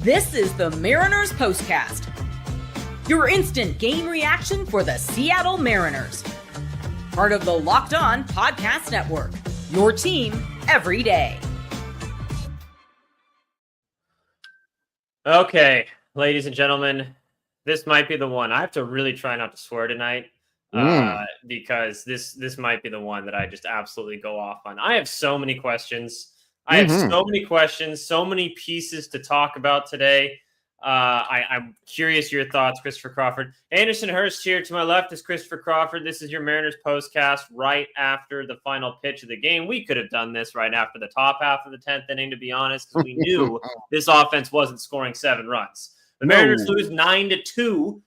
This is the Mariners POSTCAST, your instant game reaction for the Seattle Mariners. Part of the Locked On Podcast Network, your team every day. Okay, ladies and gentlemen, this might be the one. I have to really try not to swear tonight because this might be the one that I just absolutely go off on. I have so many questions. I have so many questions, so many pieces to talk about today. I'm curious your thoughts, Christopher Crawford. Anderson Hirst here. To my left is Christopher Crawford. This is your Mariners postcast right after the final pitch of the game. We could have done this right after the top half of the 10th inning, to be honest, because we knew this offense wasn't scoring 7 runs. The Mariners lose 9-2,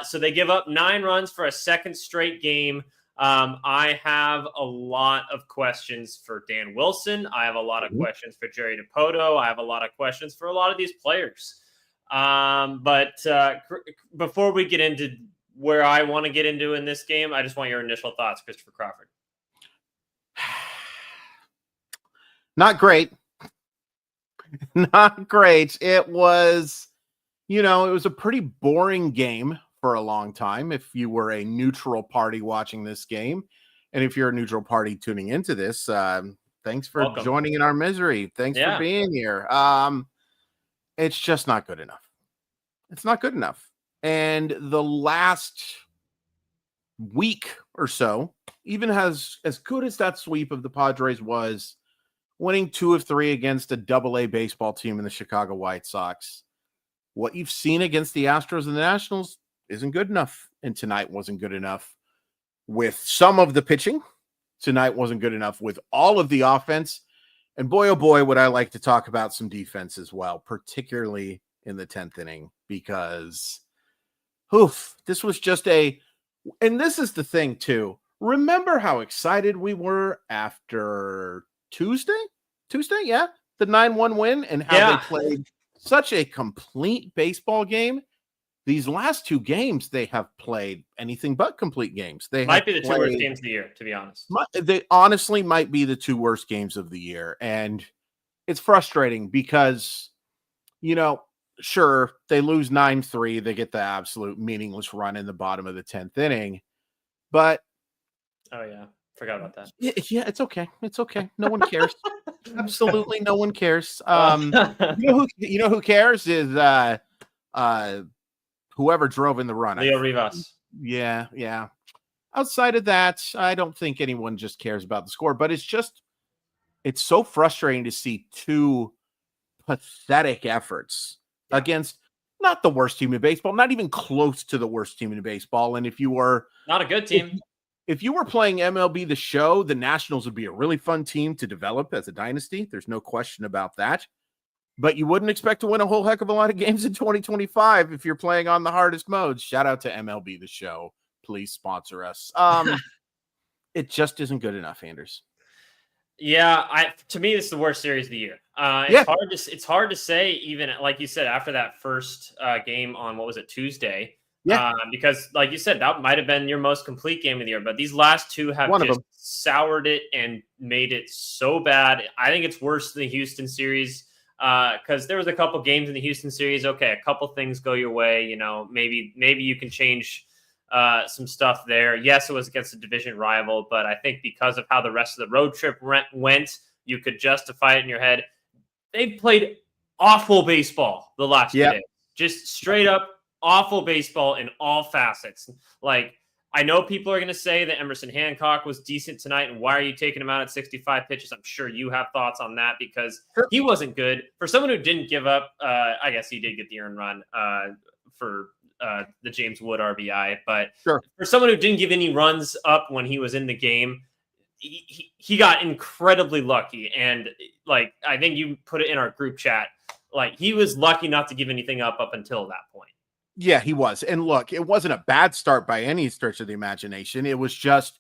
so they give up 9 runs for a second straight game. I have a lot of questions for Dan Wilson. I have a lot of questions for Jerry Dipoto. I have a lot of questions for a lot of these players. But before we get into where I want to get into in this game, I just want your initial thoughts, Christopher Crawford. Not great. Not great. It was, it was a pretty boring game for a long time if you were a neutral party watching this game. And if you're a neutral party tuning into this, thanks for joining in our misery. Thanks for being here. It's just not good enough. It's not good enough. And the last week or so, even as good as that sweep of the Padres was, winning 2 of 3 against a Double-A baseball team in the Chicago White Sox, what you've seen against the Astros and the Nationals isn't good enough. And tonight wasn't good enough with some of the pitching. Tonight wasn't good enough with all of the offense. And boy, oh boy, would I like to talk about some defense as well, particularly in the 10th inning, because this was just and this is the thing too. Remember how excited we were after Tuesday? Yeah. The 9-1 win and how they played such a complete baseball game. These last 2 games, they have played anything but complete games. They might be the 2 worst games of the year, to be honest. They honestly might be the 2 worst games of the year. And it's frustrating because, sure, they lose 9-3. They get the absolute meaningless run in the bottom of the 10th inning. But oh, yeah. Forgot about that. Yeah, it's okay. It's okay. No one cares. Absolutely no one cares. Who cares is whoever drove in the run. Leo Rivas. Yeah. Outside of that, I don't think anyone just cares about the score, but it's so frustrating to see 2 pathetic efforts against not the worst team in baseball, not even close to the worst team in baseball. And if you were not a good team, if you were playing MLB The Show, the Nationals would be a really fun team to develop as a dynasty. There's no question about that. But you wouldn't expect to win a whole heck of a lot of games in 2025 if you're playing on the hardest modes. Shout out to MLB The Show. Please sponsor us. It just isn't good enough, Anders. Yeah, to me, this is the worst series of the year. It's hard to say, even like you said, after that first game on, what was it, Tuesday? Yeah. Because like you said, that might have been your most complete game of the year. But these last 2 have just soured it and made it so bad. I think it's worse than the Houston series. Because there was a couple games in the Houston series. Okay, a couple things go your way. Maybe you can change some stuff there. Yes, it was against a division rival, but I think because of how the rest of the road trip went, you could justify it in your head. They've played awful baseball the last 2 days. Just straight up awful baseball in all facets. Like, I know people are going to say that Emerson Hancock was decent tonight, and why are you taking him out at 65 pitches? I'm sure you have thoughts on that because he wasn't good. For someone who didn't give up, I guess he did get the earned run for the James Wood RBI. But for someone who didn't give any runs up when he was in the game, he got incredibly lucky. And, I think you put it in our group chat, he was lucky not to give anything up until that point. Yeah, he was. And look, it wasn't a bad start by any stretch of the imagination. It was just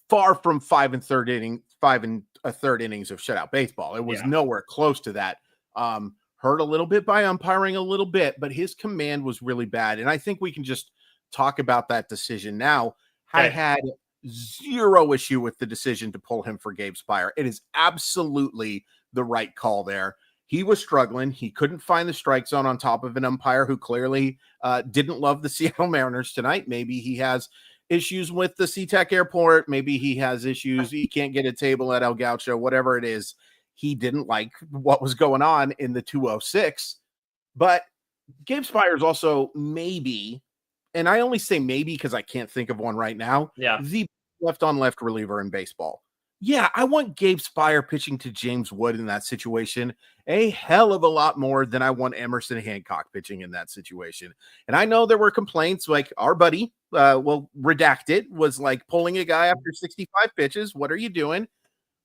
far from 5 1/3 innings of shutout baseball. It was nowhere close to that. Hurt a little bit by umpiring a little bit, but his command was really bad. And I think we can just talk about that decision now. Okay. I had zero issue with the decision to pull him for Gabe Spire. It is absolutely the right call there. he was struggling. He couldn't find the strike zone on top of an umpire who clearly didn't love the Seattle Mariners tonight. Maybe he has issues with the SeaTac Airport. Maybe he has issues. He can't get a table at El Gaucho, whatever it is. He didn't like what was going on in the 206. But Gabe Speier also maybe, and I only say maybe because I can't think of one right now, the left-on-left reliever in baseball. Yeah, I want Gabe Speier pitching to James Wood in that situation a hell of a lot more than I want Emerson Hancock pitching in that situation. And I know there were complaints like our buddy, redacted, was like pulling a guy after 65 pitches. What are you doing?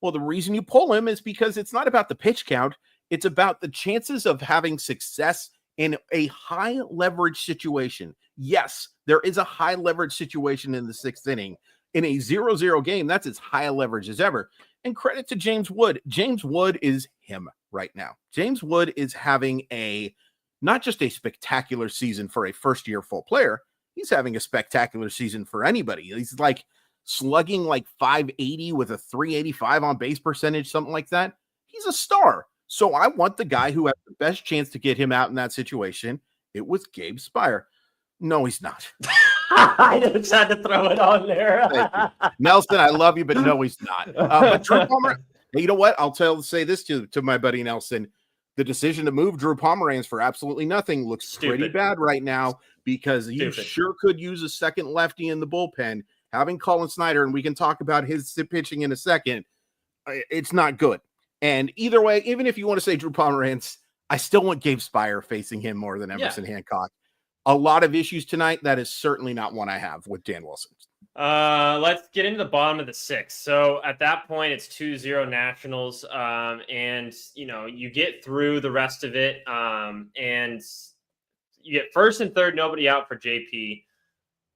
Well, the reason you pull him is because it's not about the pitch count. It's about the chances of having success in a high leverage situation. Yes, there is a high leverage situation in the 6th inning. In a 0-0 game, that's as high a leverage as ever. And credit to James Wood. James Wood is him right now. James Wood is having not just a spectacular season for a first-year full player. He's having a spectacular season for anybody. He's like slugging like 580 with a 385 on base percentage, something like that. He's a star. So I want the guy who has the best chance to get him out in that situation. It was Gabe Speier. No, he's not. I just had to throw it on there. Nelson, I love you, but no, he's not. But Drew Palmer, you know what? I'll say this to my buddy Nelson. The decision to move Drew Pomeranz for absolutely nothing looks pretty bad right now because you sure could use a second lefty in the bullpen. Having Colin Snyder, and we can talk about his pitching in a second, it's not good. And either way, even if you want to say Drew Pomeranz, I still want Gabe Speier facing him more than Emerson Hancock. A lot of issues tonight. That is certainly not one I have with Dan Wilson. Let's get into the bottom of the 6th. So at that point, it's 2-0 Nationals. And, you get through the rest of it. And you get first and third, nobody out for JP.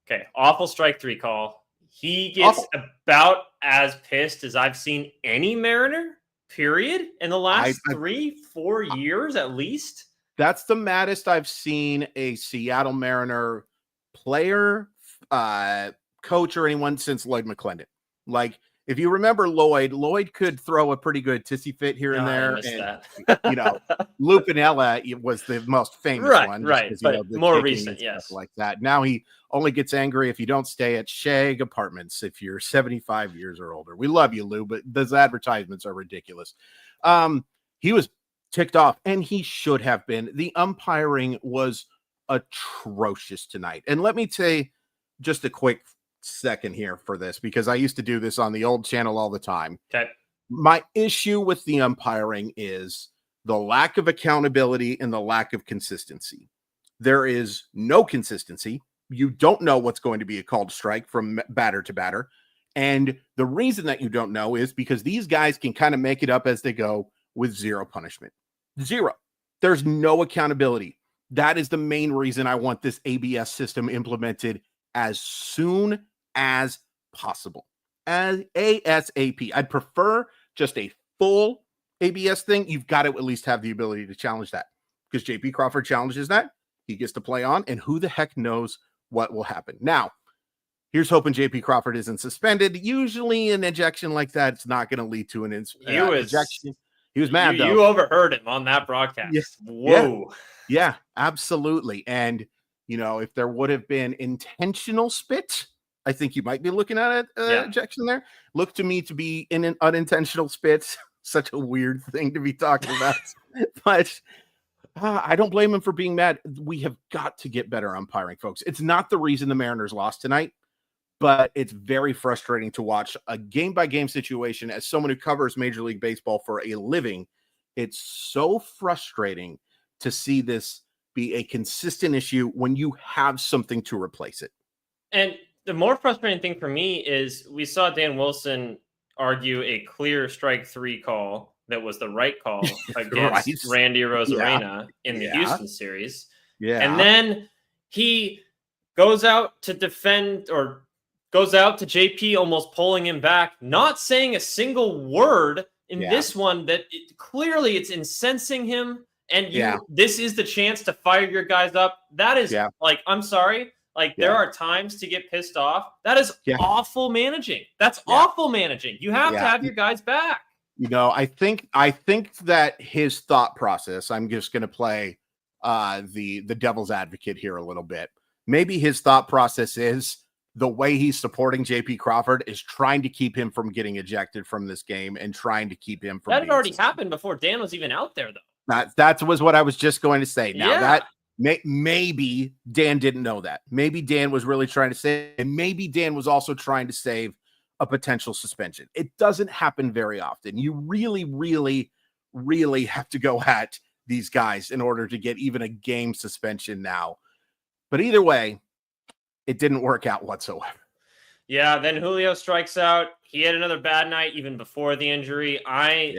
Okay, awful strike 3 call. He gets about as pissed as I've seen any Mariner, period, in the last 3-4 years at least. That's the maddest I've seen a Seattle Mariner player, coach, or anyone since Lloyd McClendon. Like, if you remember Lloyd could throw a pretty good tissy fit here and there. And, Lou Piniella was the most famous one. Right, but more recent, yes. Like that. Now he only gets angry if you don't stay at Shag Apartments if you're 75 years or older. We love you, Lou, but those advertisements are ridiculous. He was ticked off, and he should have been. The umpiring was atrocious tonight. And let me say just a quick second here for this, because I used to do this on the old channel all the time. Okay. My issue with the umpiring is the lack of accountability and the lack of consistency. There is no consistency. You don't know what's going to be a called strike from batter to batter. And the reason that you don't know is because these guys can kind of make it up as they go with zero punishment. Zero. There's no accountability. That is the main reason I want this ABS system implemented as soon as possible. As ASAP. I'd prefer just a full ABS thing. You've got to at least have the ability to challenge that, because JP Crawford challenges that. He gets to play on, and who the heck knows what will happen. Now, here's hoping JP Crawford isn't suspended. Usually an ejection like that, it's not going to lead to an ejection. He was mad, though. You overheard him on that broadcast. Yes. Whoa. Yeah, absolutely. And, if there would have been intentional spit, I think you might be looking at an ejection there. Look to me to be in an unintentional spit. Such a weird thing to be talking about. But I don't blame him for being mad. We have got to get better umpiring, folks. It's not the reason the Mariners lost tonight, but it's very frustrating to watch a game-by-game situation. As someone who covers Major League Baseball for a living, it's so frustrating to see this be a consistent issue when you have something to replace it. And the more frustrating thing for me is we saw Dan Wilson argue a clear strike 3 call that was the right call against Randy Arozarena in the Houston series. Yeah. And then he goes out to defend, or goes out to JP, almost pulling him back, not saying a single word in this one that clearly it's incensing him. And this is the chance to fire your guys up. That is I'm sorry. There are times to get pissed off. That is awful managing. That's awful managing. You have to have your guys back. I think that his thought process, I'm just going to play the devil's advocate here a little bit. Maybe his thought process is the way he's supporting JP Crawford is trying to keep him from getting ejected from this game and trying to keep him from that had already happened before Dan was even out there, though. That was what I was just going to say. Now that maybe Dan didn't know that. Maybe Dan was really trying to save, and maybe Dan was also trying to save a potential suspension. It doesn't happen very often. You really, really, really have to go at these guys in order to get even a game suspension now. But either way, it didn't work out whatsoever. Yeah, then Julio strikes out. He had another bad night even before the injury. I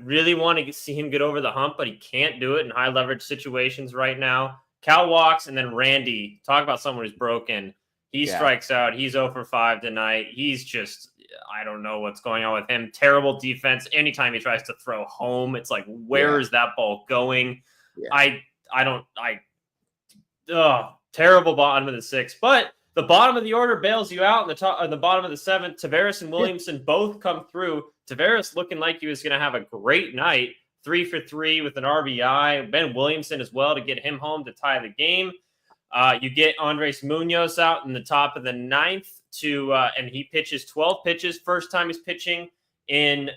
really want to see him get over the hump, but he can't do it in high leverage situations right now. Cal walks, and then Randy, talk about someone who's broken. He strikes out. He's 0 for 5 tonight. He's just, I don't know what's going on with him. Terrible defense. Anytime he tries to throw home, it's like, where is that ball going? Yeah. Terrible bottom of the 6th. But the bottom of the order bails you out, and the bottom of the 7th, Taveras and Williamson both come through. Taveras looking like he was going to have a great night, 3 for 3 with an RBI. Ben Williamson as well to get him home to tie the game. You get Andres Munoz out in the top of the 9th and he pitches 12 pitches. First time he's pitching in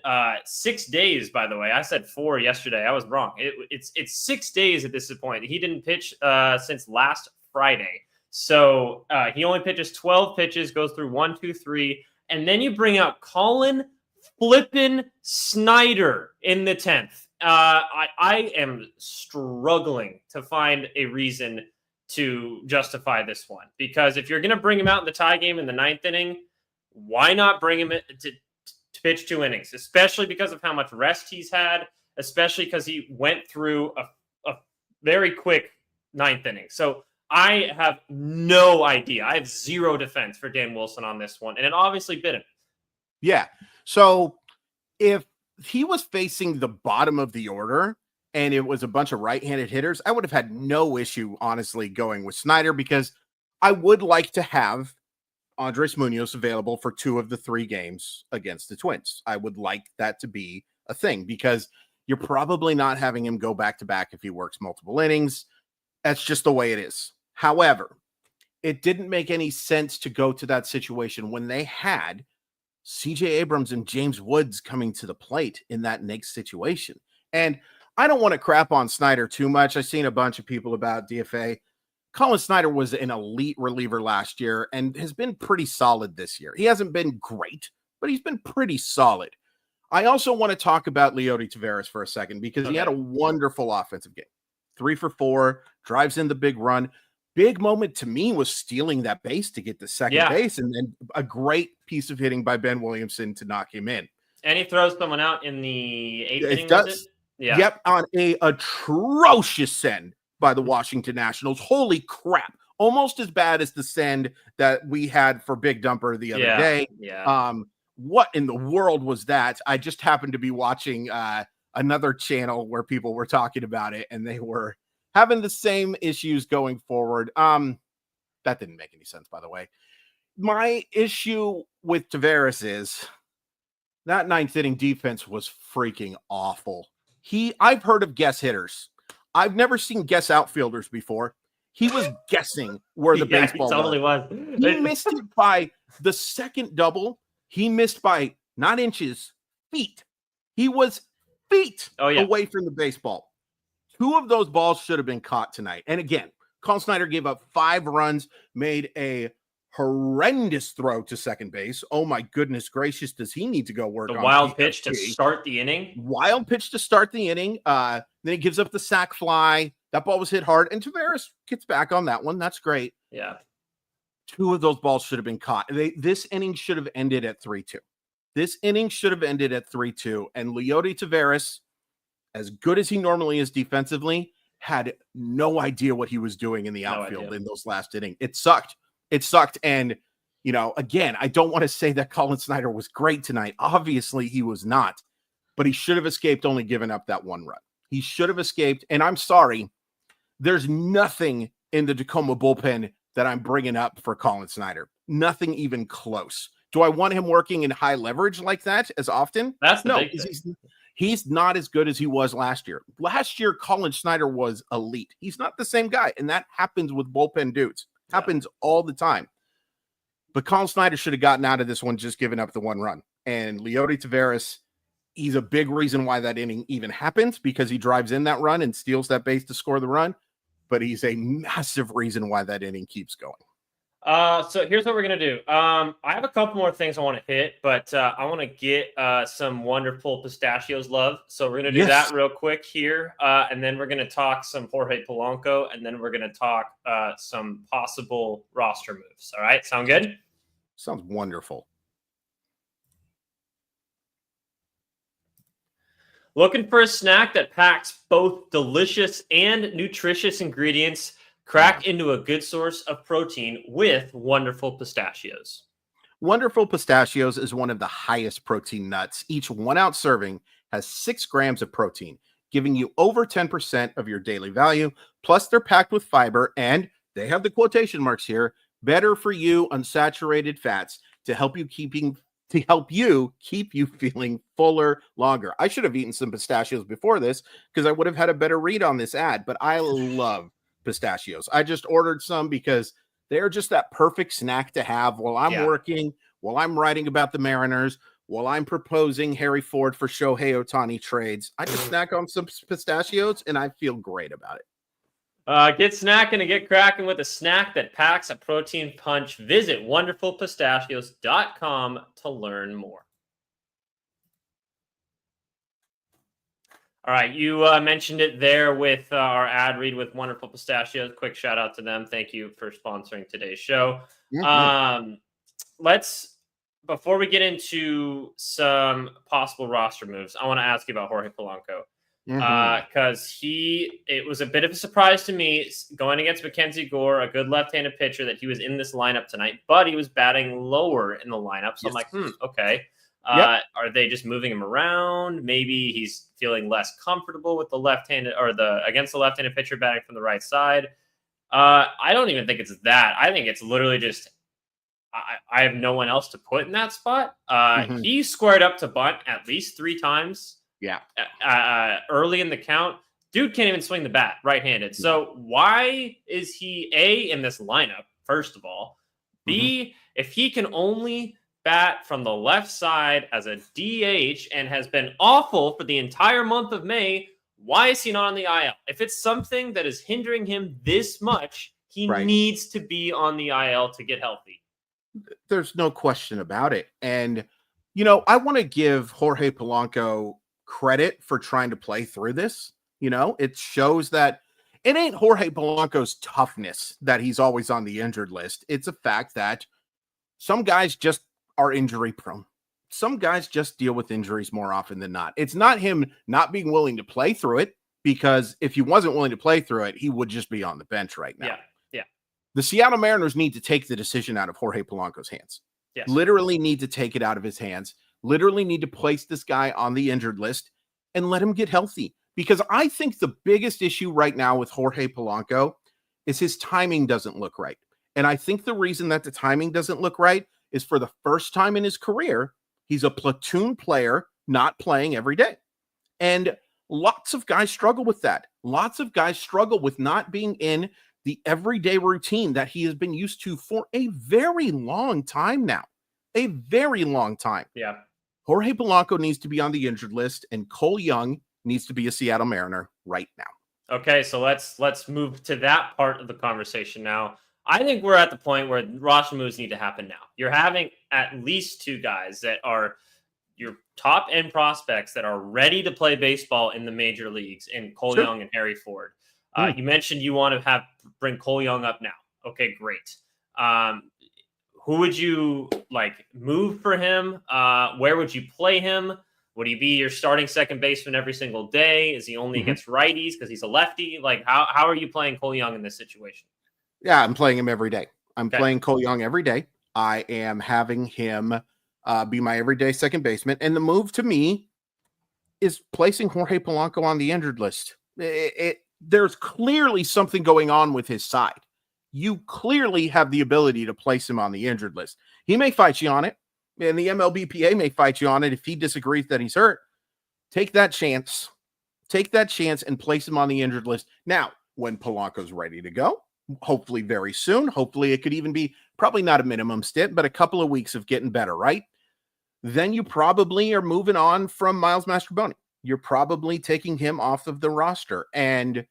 6 days, by the way. I said 4 yesterday. I was wrong. It's 6 days at this point. He didn't pitch since last Friday. So he only pitches 12 pitches, goes through 1, 2, 3. And then you bring out Colin flippin' Snyder in the 10th. I am struggling to find a reason to justify this one, because if you're going to bring him out in the tie game in the 9th inning, why not bring him to pitch 2 innings, especially because of how much rest he's had, especially because he went through a very quick 9th inning. So I have no idea. I have zero defense for Dan Wilson on this one, and it obviously bit him. Yeah. So if he was facing the bottom of the order and it was a bunch of right-handed hitters, I would have had no issue, honestly, going with Snyder, because I would like to have Andres Munoz available for 2 of the 3 games against the Twins. I would like that to be a thing, because you're probably not having him go back-to-back if he works multiple innings. That's just the way it is. However, it didn't make any sense to go to that situation when they had CJ Abrams and James Woods coming to the plate in that next situation. And I don't want to crap on Snyder too much. I've seen a bunch of people about DFA. Colin Snyder was an elite reliever last year and has been pretty solid this year. He hasn't been great, but he's been pretty solid. I also want to talk about Leody Taveras for a second, because he had a wonderful offensive game. 3 for 4, drives in the big run. Big moment to me was stealing that base to get the second base, and then a great piece of hitting by Ben Williamson to knock him in. And he throws someone out in the 8th inning. Yeah. Yep, on a atrocious send by the Washington Nationals. Holy crap. Almost as bad as the send that we had for Big Dumper the other day. Yeah. What in the world was that? I just happened to be watching another channel where people were talking about it, and they were having the same issues going forward. That didn't make any sense, by the way. My issue with Taveras is that 9th inning defense was freaking awful. I've heard of guess hitters. I've never seen guess outfielders before. He was guessing where the baseball totally was. He missed it by the second double. He missed by not inches, feet. He was feet away from the baseball. 2 of those balls should have been caught tonight. And again, Colin Snyder gave up 5 runs, made a horrendous throw to second base. Oh my goodness gracious, does he need to go work on the wild pitch to start the inning? Wild pitch to start the inning. Then he gives up the sac fly. That ball was hit hard, and Taveras gets back on that one. That's great. Yeah. 2 of those balls should have been caught. This inning should have ended at 3-2. This inning should have ended at 3-2. And Leody Taveras, as good as he normally is defensively, had no idea what he was doing in the outfield in those last inning. It sucked. And, again, I don't want to say that Colin Snyder was great tonight. Obviously, he was not. But he should have escaped only giving up that 1 run. He should have escaped. And I'm sorry, there's nothing in the Tacoma bullpen that I'm bringing up for Colin Snyder. Nothing even close. Do I want him working in high leverage like that as often? That's the no, big thing. He's not as good as he was last year. Last year, Colin Snyder was elite. He's not the same guy, and that happens with bullpen dudes. Happens all the time. But Colin Snyder should have gotten out of this one just giving up the 1 run. And Leody Taveras, he's a big reason why that inning even happens, because he drives in that run and steals that base to score the run. But he's a massive reason why that inning keeps going. So here's what we're going to do. I have a couple more things I want to hit, but I want to get some wonderful Pistachios love. So we're going to do that real quick here. And then we're going to talk some Jorge Polanco, and then we're going to talk some possible roster moves. All right. Sound good? Sounds wonderful. Looking for a snack that packs both delicious and nutritious ingredients? Crack into a good source of protein with Wonderful Pistachios. Wonderful Pistachios is one of the highest protein nuts. Each 1 ounce serving has 6 grams of protein, giving you over 10% of your daily value. Plus, they're packed with fiber, and they have the quotation marks here, better for you unsaturated fats to help you keep you feeling fuller longer. I should have eaten some pistachios before this because I would have had a better read on this ad, but I love Pistachios. I just ordered some because they're just that perfect snack to have while I'm working, while I'm writing about the Mariners, while I'm proposing Harry Ford for Shohei Ohtani trades. I just snack on some pistachios and I feel great about it. Get snacking and get cracking with a snack that packs a protein punch. Visit wonderfulpistachios.com to learn more. All right, you mentioned it there with our ad read with Wonderful Pistachios. Quick shout out to them. Thank you for sponsoring today's show. Before we get into some possible roster moves, I want to ask you about Jorge Polanco. Because it was a bit of a surprise to me going against Mackenzie Gore, a good left-handed pitcher, that he was in this lineup tonight, but he was batting lower in the lineup. So I'm like, okay. Are they just moving him around? Maybe he's feeling less comfortable with the left-handed or against the left-handed pitcher batting from the right side. I don't even think it's that. I think it's literally just I have no one else to put in that spot. He squared up to bunt at least 3 times. Early in the count. Dude can't even swing the bat right-handed. So why is he A, in this lineup, first of all? B, if he can only bat from the left side as a DH and has been awful for the entire month of May, why is he not on the IL? If it's something that is hindering him this much, he needs to be on the IL to get healthy. There's no question about it. And, you know, I want to give Jorge Polanco credit for trying to play through this. You know, it shows that it ain't Jorge Polanco's toughness that he's always on the injured list. It's a fact that some guys just are injury prone. Some guys just deal with injuries more often than not. It's not him not being willing to play through it, because if he wasn't willing to play through it, he would just be on the bench right now. Yeah. The Seattle Mariners need to take the decision out of Jorge Polanco's hands. Literally need to take it out of his hands. Literally need to place this guy on the injured list and let him get healthy. Because I think the biggest issue right now with Jorge Polanco is his timing doesn't look right. And I think the reason that the timing doesn't look right is for the first time in his career, he's a platoon player not playing every day. And lots of guys struggle with that. Lots of guys struggle with not being in the everyday routine that he has been used to for a very long time now. A very long time. Yeah. Jorge Polanco needs to be on the injured list, and Cole Young needs to be a Seattle Mariner right now. Okay, so let's move to that part of the conversation now. I think we're at the point where roster moves need to happen now. You're having at least 2 guys that are your top end prospects that are ready to play baseball in the major leagues in Cole Young and Harry Ford. You mentioned you want to bring Cole Young up now. Okay, great. Who would you move for him? Where would you play him? Would he be your starting second baseman every single day? Is he only against righties because he's a lefty? How are you playing Cole Young in this situation? Yeah, I'm playing him every day. I'm playing Cole Young every day. I am having him be my everyday second baseman. And the move to me is placing Jorge Polanco on the injured list. There's clearly something going on with his side. You clearly have the ability to place him on the injured list. He may fight you on it. and the MLBPA may fight you on it if he disagrees that he's hurt. Take that chance. Take that chance and place him on the injured list. Now, when Polanco's ready to go, hopefully very soon, hopefully it could even be probably not a minimum stint, but a couple of weeks of getting better, right? Then you probably are moving on from Miles Mastrobuoni. You're probably taking him off of the roster. And,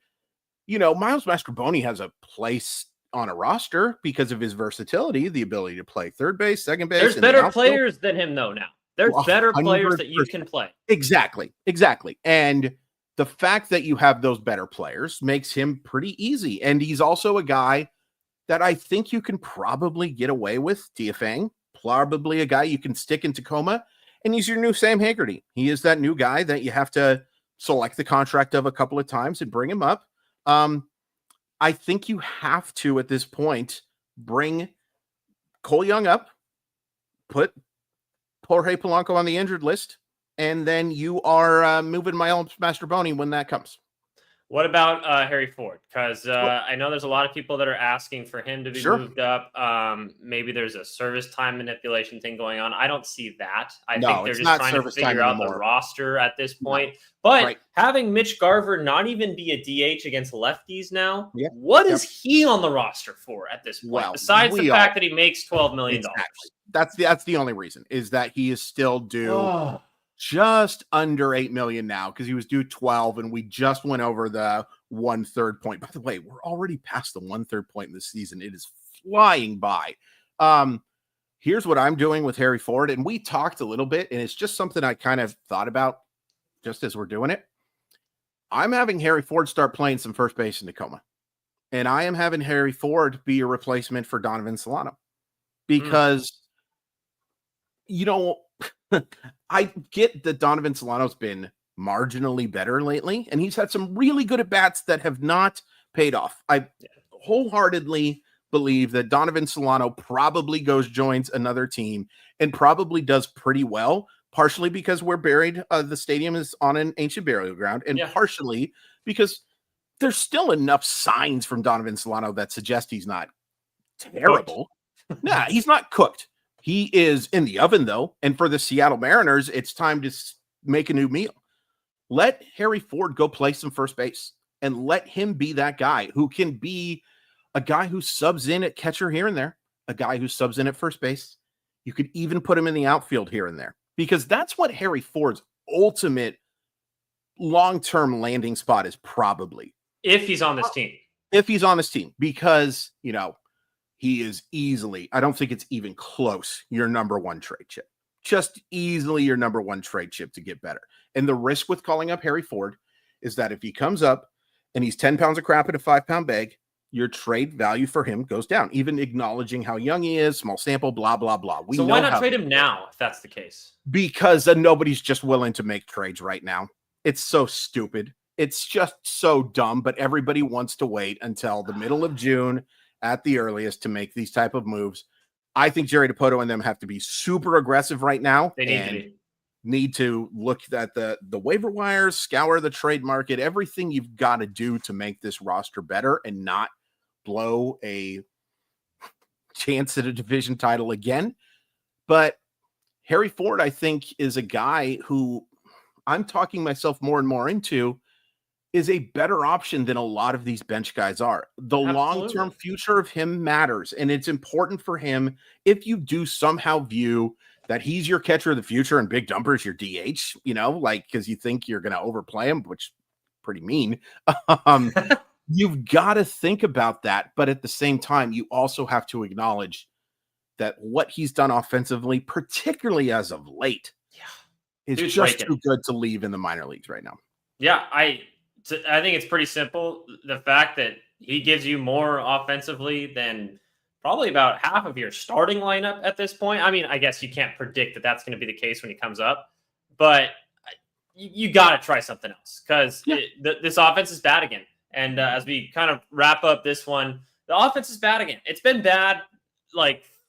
Miles Mastrobuoni has a place on a roster because of his versatility, the ability to play third base, second base. There's better players than him, though, now. There's better players that you can play. Exactly. And the fact that you have those better players makes him pretty easy. And he's also a guy that I think you can probably get away with DFAing. Probably a guy you can stick in Tacoma, and he's your new Sam Haggerty. He is that new guy that you have to select the contract of a couple of times and bring him up. I think you have to, at this point, bring Cole Young up, put Jorge Polanco on the injured list, and then you are moving Miles Mastrobuoni when that comes. What about Harry Ford? Because I know there's a lot of people that are asking for him to be moved up. Maybe there's a service time manipulation thing going on. I don't see that. I think they're just trying to figure out the roster at this point. But having Mitch Garver not even be a DH against lefties now, what is he on the roster for at this point? Besides the fact that he makes $12 million. Exactly. That's the only reason, is that he is still due just under 8 million now, because he was due 12 and we just went over the 1/3 point. By the way, we're already past the 1/3 point in the season. It is flying by. Here's what I'm doing with Harry Ford, and we talked a little bit, and it's just something I kind of thought about just as we're doing it. I'm having Harry Ford start playing some first base in Tacoma, and I am having Harry Ford be a replacement for Donovan Solano, because I get that Donovan Solano's been marginally better lately, and he's had some really good at-bats that have not paid off. I wholeheartedly believe that Donovan Solano probably joins another team and probably does pretty well, partially because we're buried. The stadium is on an ancient burial ground, and partially because there's still enough signs from Donovan Solano that suggest he's not terrible. Nah, he's not cooked. He is in the oven, though, and for the Seattle Mariners, it's time to make a new meal. Let Harry Ford go play some first base, and let him be that guy who can be a guy who subs in at catcher here and there, a guy who subs in at first base. You could even put him in the outfield here and there, because that's what Harry Ford's ultimate long-term landing spot is, probably. If he's on this team. If he's on this team, because, he is easily, I don't think it's even close, your number one trade chip. Just easily your number one trade chip to get better. And the risk with calling up Harry Ford is that if he comes up and he's 10 pounds of crap in a 5-pound bag, your trade value for him goes down, even acknowledging how young he is, small sample, blah, blah, blah. So why not trade him now, if that's the case? Because nobody's just willing to make trades right now. It's so stupid. It's just so dumb, but everybody wants to wait until the middle of June at the earliest to make these type of moves. I think Jerry Dipoto and them have to be super aggressive right now. They need to look at the waiver wires, scour the trade market, everything you've got to do to make this roster better and not blow a chance at a division title again. But Harry Ford, I think, is a guy who I'm talking myself more and more into, is a better option than a lot of these bench guys are. The long-term future of him matters, and it's important for him if you do somehow view that he's your catcher of the future and Big Dumper is your DH, because you think you're going to overplay him, which is pretty mean. You've got to think about that, but at the same time, you also have to acknowledge that what he's done offensively, particularly as of late, is just too good to leave in the minor leagues right now. Yeah, I think it's pretty simple. The fact that he gives you more offensively than probably about half of your starting lineup at this point. I mean, I guess you can't predict that that's going to be the case when he comes up, but you got to try something else, because this offense is bad again. And as we kind of wrap up this one, the offense is bad again. It's been bad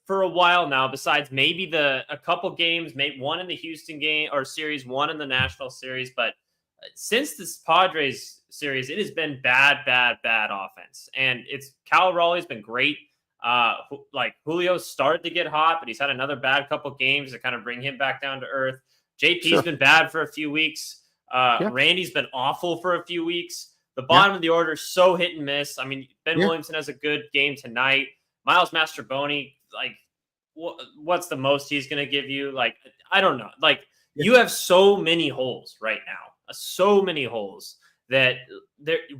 for a while now, besides maybe a couple games, maybe one in the Houston game or series, one in the National series, but since this Padres series, it has been bad offense. And Cal Raleigh's been great. Like Julio started to get hot, but he's had another bad couple games to kind of bring him back down to earth. JP's been bad for a few weeks. Randy's been awful for a few weeks. The bottom of the order is so hit and miss. I mean, Ben Williamson has a good game tonight. Miles Mastroboni, like, what's the most he's going to give you? Like, I don't know. Like, you have so many holes right now, so many holes that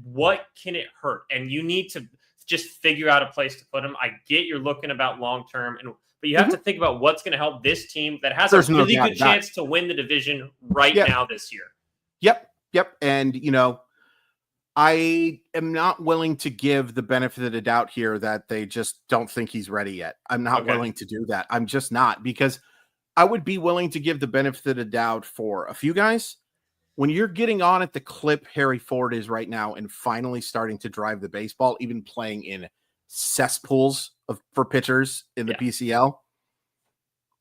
what can it hurt? And you need to just figure out a place to put them. I get you're looking about long-term, but you have to think about what's going to help this team that has a really good chance to win the division now this year. Yep. And, I am not willing to give the benefit of the doubt here that they just don't think he's ready yet. I'm not willing to do that. I'm just not, because I would be willing to give the benefit of the doubt for a few guys. When you're getting on at the clip Harry Ford is right now and finally starting to drive the baseball, even playing in cesspools for pitchers in the PCL,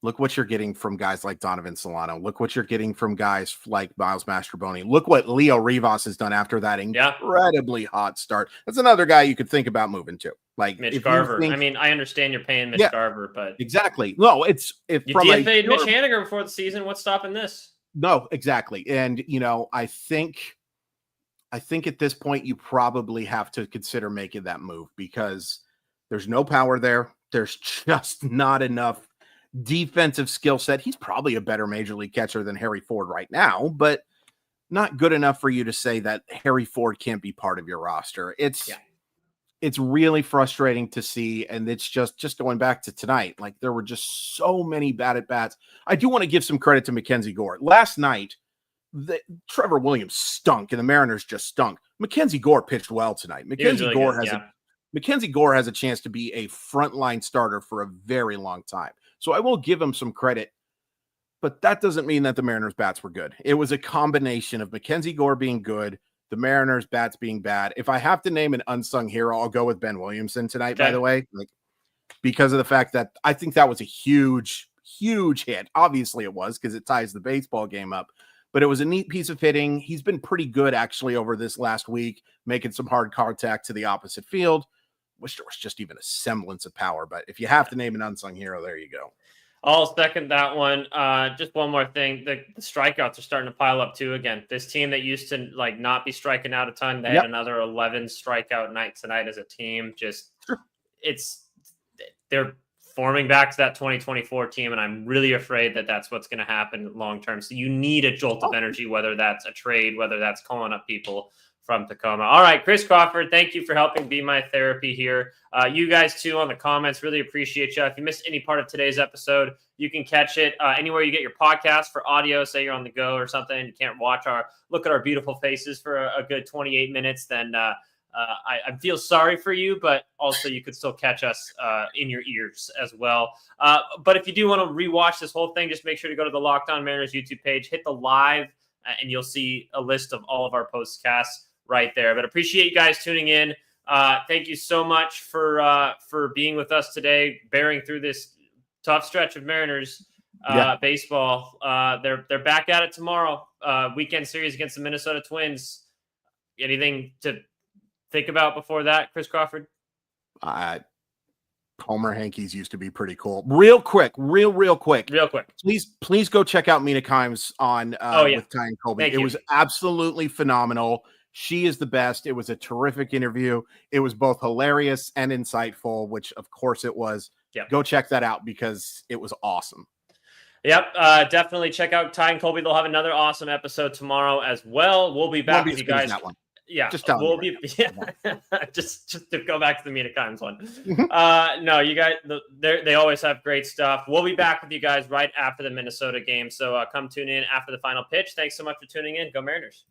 look what you're getting from guys like Donovan Solano. Look what you're getting from guys like Miles Mastroboni. Look what Leo Rivas has done after that incredibly hot start. That's another guy you could think about moving to. Like Mitch Garver. I mean, I understand you're paying Mitch Garver, but exactly. No, if you DFA'd Mitch Haniger before the season, what's stopping this? No, exactly. And I think at this point you probably have to consider making that move, because there's no power there. There's just not enough defensive skill set. He's probably a better major league catcher than Harry Ford right now, but not good enough for you to say that Harry Ford can't be part of your roster. It's really frustrating to see. And it's just going back to tonight. Like, there were just so many bad at bats. I do want to give some credit to Mackenzie Gore. Last night, Trevor Williams stunk and the Mariners just stunk. Mackenzie Gore pitched well tonight. Mackenzie Gore has a chance to be a frontline starter for a very long time. So I will give him some credit, but that doesn't mean that the Mariners bats were good. It was a combination of Mackenzie Gore being good, the Mariners bats being bad. If I have to name an unsung hero, I'll go with Ben Williamson tonight, by the way, because of the fact that I think that was a huge, huge hit. Obviously it was, because it ties the baseball game up, but it was a neat piece of hitting. He's been pretty good actually over this last week, making some hard contact to the opposite field. Wish there was just even a semblance of power, but if you have to name an unsung hero, there you go. I'll second that one. Just one more thing. The strikeouts are starting to pile up too again. This team that used to not be striking out a ton, they had another 11 strikeout night tonight as a team. They're forming back to that 2024 team, and I'm really afraid that that's what's going to happen long term. So you need a jolt of energy, whether that's a trade, whether that's calling up people from Tacoma. All right, Chris Crawford, thank you for helping be my therapy here. You guys too on the comments, really appreciate you. If you missed any part of today's episode, you can catch it anywhere you get your podcast for audio. Say you're on the go or something, you can't look at our beautiful faces for a good 28 minutes, then I feel sorry for you, but also you could still catch us in your ears as well. But if you do want to rewatch this whole thing, just make sure to go to the Locked On Mariners YouTube page, hit the live, and you'll see a list of all of our postcasts right there. But appreciate you guys tuning in. Thank you so much for being with us today, bearing through this tough stretch of Mariners baseball. They're back at it tomorrow. Weekend series against the Minnesota Twins. Anything to think about before that, Chris Crawford? Homer Hankies used to be pretty cool. Real quick. Please go check out Mina Kimes on with Ty and Colby. It was absolutely phenomenal. She is the best. It was a terrific interview. It was both hilarious and insightful, which of course it was. Yep. Go check that out because it was awesome. Yep. Definitely check out Ty and Colby. They'll have another awesome episode tomorrow as well. We'll be back with you guys. That one. Yeah, just to go back to the Mina Kimes one. No, you guys, they always have great stuff. We'll be back with you guys right after the Minnesota game. So come tune in after the final pitch. Thanks so much for tuning in. Go Mariners.